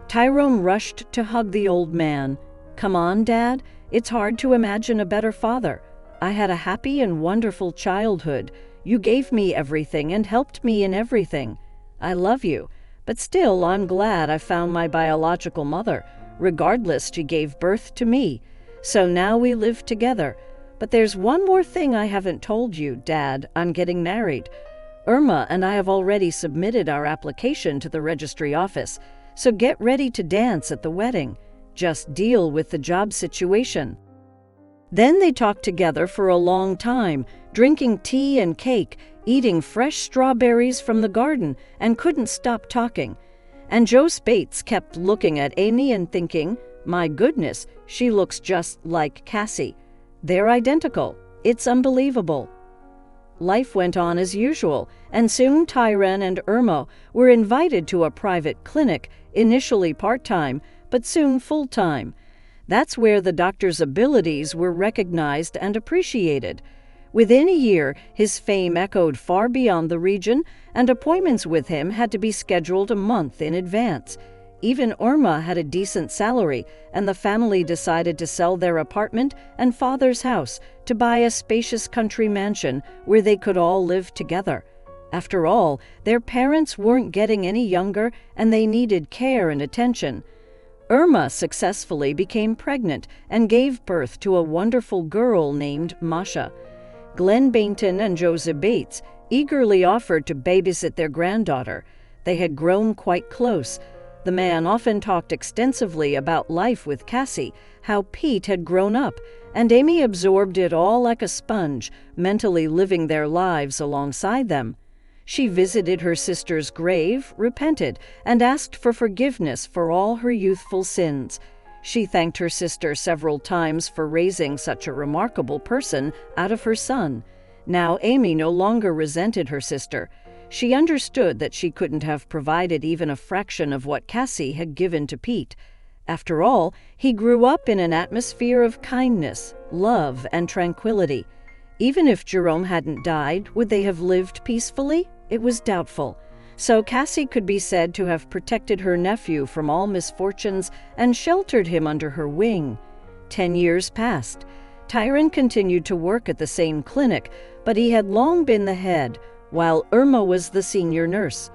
Tyrone rushed to hug the old man. Come on, Dad. It's hard to imagine a better father. I had a happy and wonderful childhood. You gave me everything and helped me in everything. I love you. But still, I'm glad I found my biological mother. Regardless, she gave birth to me. So now we live together. But there's one more thing I haven't told you, Dad. I'm getting married. Irma and I have already submitted our application to the registry office. So get ready to dance at the wedding. Just deal with the job situation. Then they talked together for a long time, drinking tea and cake, eating fresh strawberries from the garden, and couldn't stop talking. And Joe Spates kept looking at Amy and thinking, my goodness, she looks just like Cassie. They're identical. It's unbelievable. Life went on as usual, and soon Tyrone and Irma were invited to a private clinic, initially part-time, but soon full-time. That's where the doctor's abilities were recognized and appreciated. Within a year, his fame echoed far beyond the region, and appointments with him had to be scheduled a month in advance. Even Irma had a decent salary, and the family decided to sell their apartment and father's house to buy a spacious country mansion where they could all live together. After all, their parents weren't getting any younger, and they needed care and attention. Irma successfully became pregnant and gave birth to a wonderful girl named Masha. Glenn Bainton and Joseph Bates eagerly offered to babysit their granddaughter. They had grown quite close. The man often talked extensively about life with Cassie, how Pete had grown up, and Amy absorbed it all like a sponge, mentally living their lives alongside them. She visited her sister's grave, repented, and asked for forgiveness for all her youthful sins. She thanked her sister several times for raising such a remarkable person out of her son. Now Amy no longer resented her sister. She understood that she couldn't have provided even a fraction of what Cassie had given to Pete. After all, he grew up in an atmosphere of kindness, love, and tranquility. Even if Jerome hadn't died, would they have lived peacefully? It was doubtful. So Cassie could be said to have protected her nephew from all misfortunes and sheltered him under her wing. 10 years passed. Tyron continued to work at the same clinic, but he had long been the head, while Irma was the senior nurse.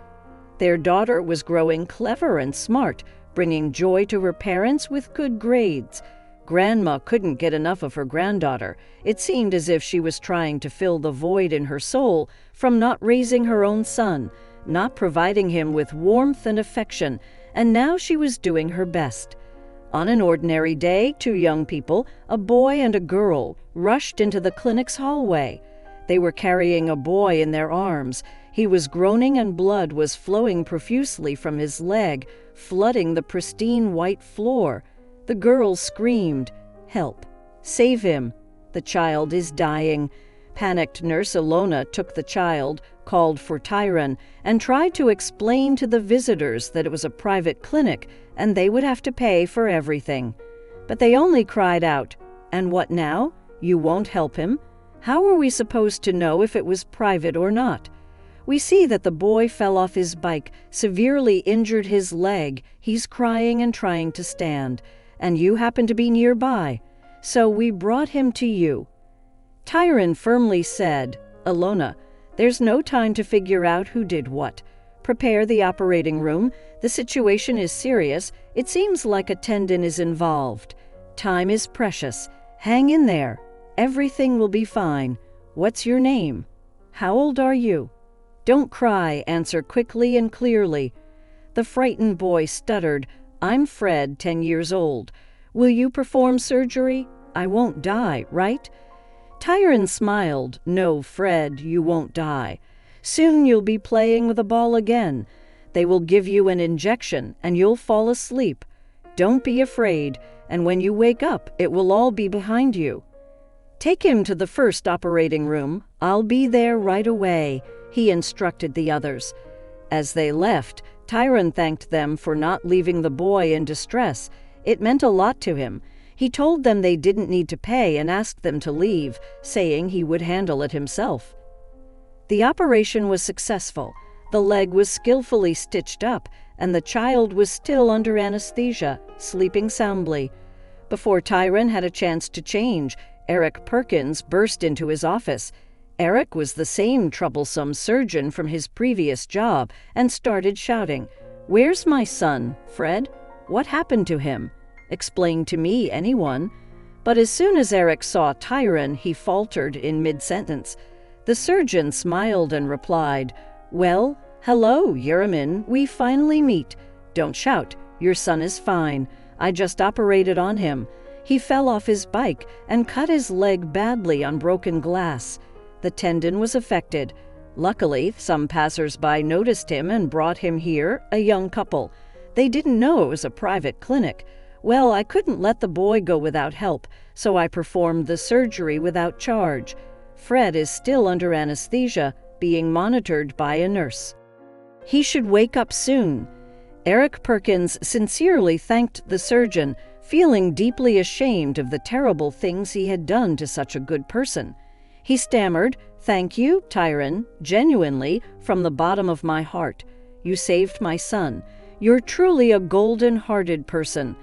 Their daughter was growing clever and smart, bringing joy to her parents with good grades. Grandma couldn't get enough of her granddaughter. It seemed as if she was trying to fill the void in her soul from not raising her own son, not providing him with warmth and affection, and now she was doing her best. On an ordinary day, 2 young people, a boy and a girl, rushed into the clinic's hallway. They were carrying a boy in their arms. He was groaning and blood was flowing profusely from his leg, flooding the pristine white floor. The girl screamed, "Help! Save him! The child is dying." Panicked Nurse Ilona took the child, called for Tyron, and tried to explain to the visitors that it was a private clinic and they would have to pay for everything. But they only cried out, "And what now? You won't help him? How are we supposed to know if it was private or not?" We see that the boy fell off his bike, severely injured his leg. He's crying and trying to stand, and you happen to be nearby. So we brought him to you. Tyron firmly said, "Ilona, there's no time to figure out who did what. Prepare the operating room. The situation is serious. It seems like a tendon is involved. Time is precious. Hang in there. Everything will be fine. What's your name? How old are you? Don't cry. Answer quickly and clearly." The frightened boy stuttered, "I'm Fred, 10 years old. Will you perform surgery? I won't die, right?" Tyron smiled. "No, Fred, you won't die. Soon you'll be playing with a ball again. They will give you an injection and you'll fall asleep. Don't be afraid, and when you wake up, it will all be behind you. Take him to the first operating room. I'll be there right away," he instructed the others. As they left, Tyron thanked them for not leaving the boy in distress. It meant a lot to him. He told them they didn't need to pay and asked them to leave, saying he would handle it himself. The operation was successful. The leg was skillfully stitched up, and the child was still under anesthesia, sleeping soundly. Before Tyron had a chance to change, Eric Perkins burst into his office. Eric was the same troublesome surgeon from his previous job and started shouting, "Where's my son, Fred? What happened to him? Explain to me, anyone." But as soon as Eric saw Tyron, he faltered in mid-sentence. The surgeon smiled and replied, "Well, hello, Yuriman, we finally meet. Don't shout, your son is fine. I just operated on him. He fell off his bike and cut his leg badly on broken glass. The tendon was affected. Luckily, some passers-by noticed him and brought him here, a young couple. They didn't know it was a private clinic. Well, I couldn't let the boy go without help, so I performed the surgery without charge. Fred is still under anesthesia, being monitored by a nurse. He should wake up soon." Eric Perkins sincerely thanked the surgeon, feeling deeply ashamed of the terrible things he had done to such a good person. He stammered, "Thank you, Tyron, genuinely, from the bottom of my heart. You saved my son. You're truly a golden-hearted person.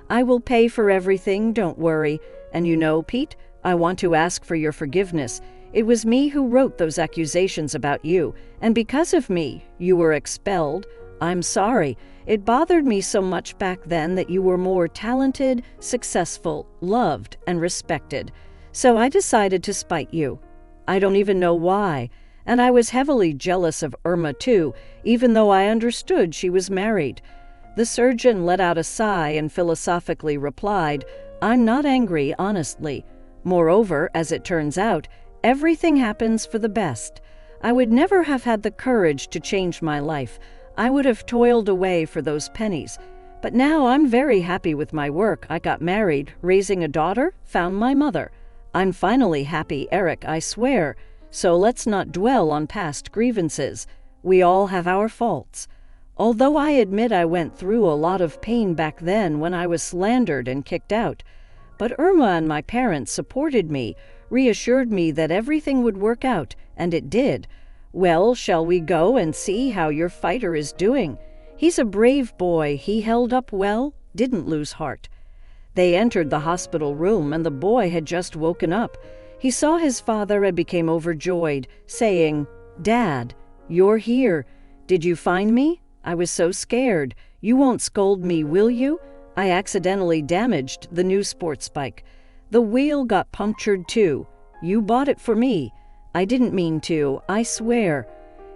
I will pay for everything, don't worry. And you know, Pete, I want to ask for your forgiveness. It was me who wrote those accusations about you, and because of me, you were expelled. I'm sorry. It bothered me so much back then that you were more talented, successful, loved, and respected. So I decided to spite you. I don't even know why. And I was heavily jealous of Irma too, even though I understood she was married." The surgeon let out a sigh and philosophically replied, "I'm not angry, honestly. Moreover, as it turns out, everything happens for the best. I would never have had the courage to change my life. I would have toiled away for those pennies. But now I'm very happy with my work. I got married, raising a daughter, found my mother. I'm finally happy, Eric, I swear. so let's not dwell on past grievances. We all have our faults. Although I admit I went through a lot of pain back then when I was slandered and kicked out, but Irma and my parents supported me, reassured me that everything would work out, and it did. Well, shall we go and see how your fighter is doing? He's a brave boy. He held up well, didn't lose heart. They entered the hospital room, and the boy had just woken up. He saw his father and became overjoyed, saying, "Dad, you're here. Did you find me? I was so scared. You won't scold me, will you? I accidentally damaged the new sports bike. The wheel got punctured too. You bought it for me. I didn't mean to, I swear."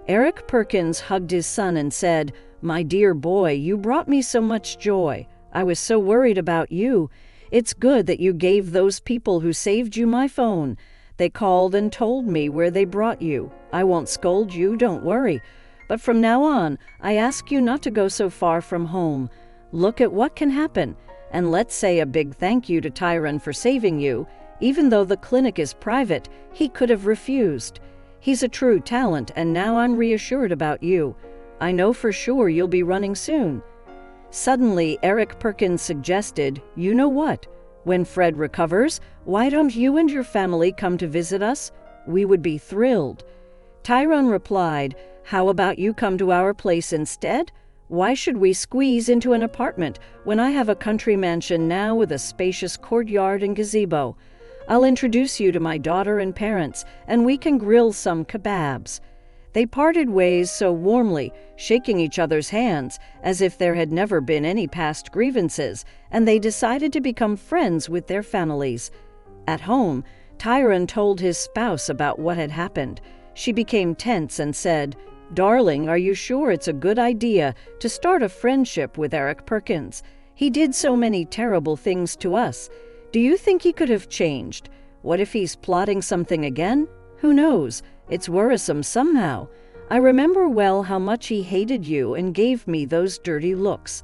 Eric Perkins hugged his son and said, "My dear boy, you brought me so much joy. I was so worried about you. It's good that you gave those people who saved you my phone. They called and told me where they brought you. I won't scold you, don't worry. But from now on, I ask you not to go so far from home. Look at what can happen. And let's say a big thank you to Tyron for saving you. Even though the clinic is private, he could have refused. He's a true talent, and now I'm reassured about you. I know for sure you'll be running soon." Suddenly, Eric Perkins suggested, "You know what? When Fred recovers, why don't you and your family come to visit us? We would be thrilled." Tyron replied, "How about you come to our place instead? Why should we squeeze into an apartment when I have a country mansion now with a spacious courtyard and gazebo? I'll introduce you to my daughter and parents, and we can grill some kebabs." They parted ways so warmly, shaking each other's hands as if there had never been any past grievances, and they decided to become friends with their families. At home, Tyron told his spouse about what had happened. She became tense and said, "Darling, are you sure it's a good idea to start a friendship with Eric Perkins? He did so many terrible things to us. Do you think he could have changed? What if he's plotting something again? Who knows? It's worrisome somehow. I remember well how much he hated you and gave me those dirty looks."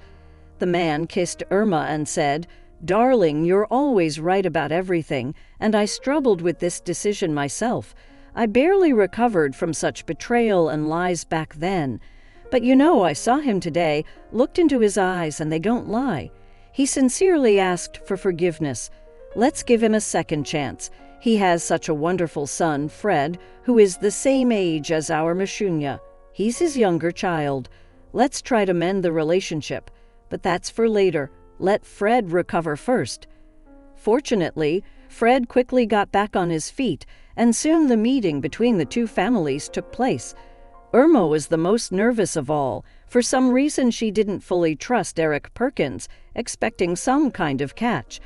The man kissed Irma and said, "Darling, you're always right about everything, and I struggled with this decision myself. I barely recovered from such betrayal and lies back then. But you know, I saw him today, looked into his eyes, and they don't lie. He sincerely asked for forgiveness. Let's give him a second chance. He has such a wonderful son, Fred, who is the same age as our Mashunya. He's his younger child. Let's try to mend the relationship. But that's for later. Let Fred recover first." Fortunately, Fred quickly got back on his feet, and soon the meeting between the two families took place. Irma was the most nervous of all. For some reason, she didn't fully trust Eric Perkins, expecting some kind of catch.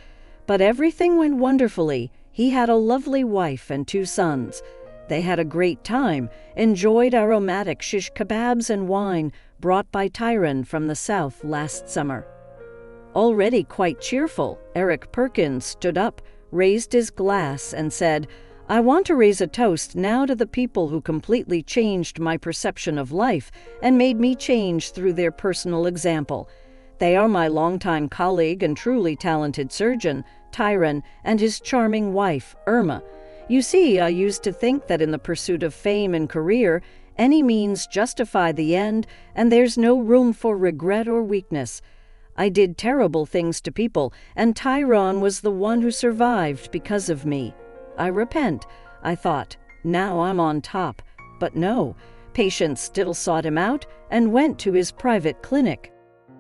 But everything went wonderfully. He had a lovely wife and 2 sons. They had a great time, enjoyed aromatic shish kebabs and wine brought by Tyron from the south last summer. Already quite cheerful, Eric Perkins stood up, raised his glass, and said, "I want to raise a toast now to the people who completely changed my perception of life and made me change through their personal example. They are my longtime colleague and truly talented surgeon, Tyron, and his charming wife, Irma. You see, I used to think that in the pursuit of fame and career, any means justify the end, and there's no room for regret or weakness. I did terrible things to people, and Tyron was the one who survived because of me. I repent. I thought, now I'm on top. But no, patients still sought him out and went to his private clinic.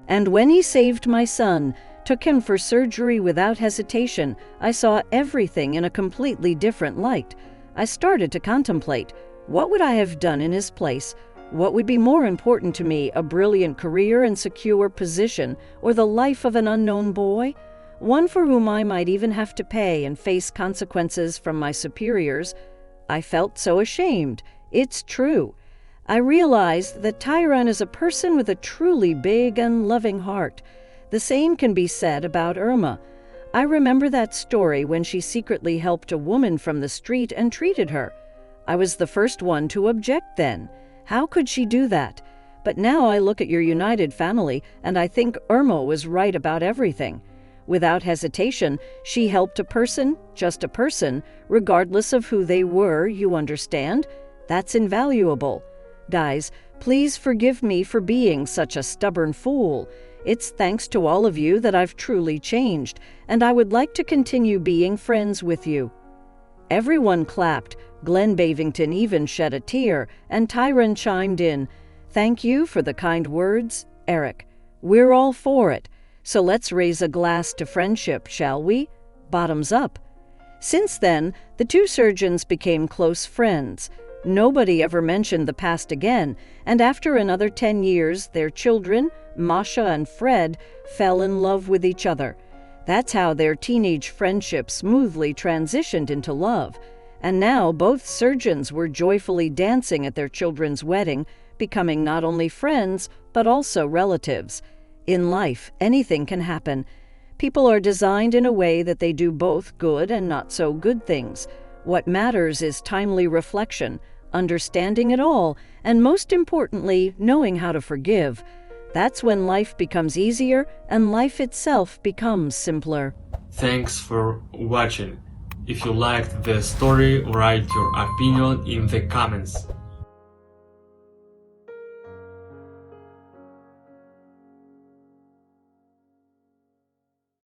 And when he saved my son, took him for surgery without hesitation, I saw everything in a completely different light. I started to contemplate, what would I have done in his place? What would be more important to me, a brilliant career and secure position, or the life of an unknown boy? One for whom I might even have to pay and face consequences from my superiors. I felt so ashamed. It's true. I realized that Tyron is a person with a truly big and loving heart. The same can be said about Irma. I remember that story when she secretly helped a woman from the street and treated her. I was the first one to object then. How could she do that? But now I look at your united family, and I think Irma was right about everything. Without hesitation, she helped a person, just a person, regardless of who they were, you understand? That's invaluable. Guys, please forgive me for being such a stubborn fool. It's thanks to all of you that I've truly changed, and I would like to continue being friends with you. Everyone clapped. Glenn Bavington even shed a tear, and Tyron chimed in. Thank you for the kind words, Eric. We're all for it. So let's raise a glass to friendship, shall we? Bottoms up. Since then, the two surgeons became close friends. Nobody ever mentioned the past again, and after another 10 years, their children, Masha and Fred, fell in love with each other. That's how their teenage friendship smoothly transitioned into love. And now both surgeons were joyfully dancing at their children's wedding, becoming not only friends, but also relatives. In life, anything can happen. People are designed in a way that they do both good and not so good things. What matters is timely reflection, understanding it all, and most importantly, knowing how to forgive. That's when life becomes easier and life itself becomes simpler. Thanks for watching. If you liked the story, write your opinion in the comments.